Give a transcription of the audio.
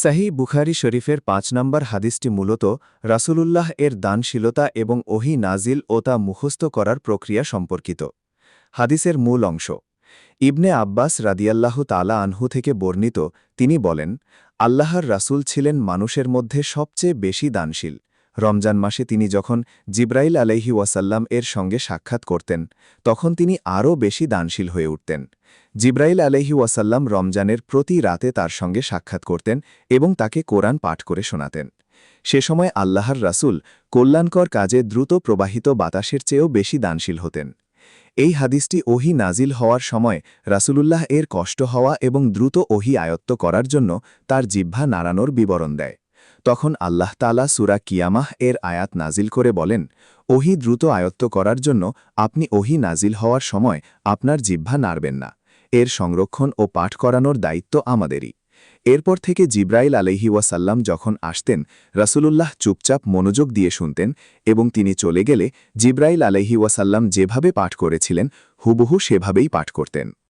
সহিহ বুখারী শরীফের ৫ নম্বর হাদিসটি মূলত রাসূলুল্লাহ এর দানশীলতা এবং ওহী নাজিল ও তা মুখস্থ করার প্রক্রিয়া সম্পর্কিত। হাদিসের মূল অংশ ইবনে আব্বাস রাদিয়াল্লাহু তাআলা আনহু থেকে বর্ণিত, তিনি বলেন, আল্লাহর রাসূল ছিলেন মানুষের মধ্যে সবচেয়ে বেশি দানশীল। রমজান মাসে তিনি যখন জিবরাইল আলাইহি ওয়াসাল্লাম এর সঙ্গে সাক্ষাৎ করতেন, তখন তিনি আরও বেশি দানশীল হয়ে উঠতেন। জিবরাইল আলাইহি ওয়াসাল্লাম রমজানের প্রতি রাতে তার সঙ্গে সাক্ষাৎ করতেন এবং তাকে কোরআন পাঠ করে শোনাতেন। সে সময় আল্লাহর রাসূল কল্যাণকর কাজে দ্রুত প্রবাহিত বাতাসের চেয়েও বেশি দানশীল হতেন। এই হাদিসটি ওহী নাজিল হওয়ার সময় রাসূলুল্লাহ এর কষ্ট হওয়া এবং দ্রুত ওহী আয়ত্ত করার জন্য তার জিহ্বা নাড়ানোর বিবরণ দেয়। তখন আল্লাহ তাআলা সূরা কিয়ামাহ এর আয়াত নাজিল করে বলেন, ওহী দ্রুত আয়ত্ত করার জন্য আপনি ওহী নাজিল হওয়ার সময় আপনার জিহ্বা নাড়বেন না। এর সংরক্ষণ ও পাঠ করানোর দায়িত্ব আমাদেরই। এরপর থেকে জিবরাইল আলাইহি ওয়াসাল্লাম যখন আসতেন, রাসূলুল্লাহ চুপচাপ মনোযোগ দিয়ে শুনতেন এবং তিনি চলে গেলে জিবরাইল আলাইহি ওয়াসাল্লাম যেভাবে পাঠ করেছিলেন হুবহু সেভাবেই পাঠ করতেন।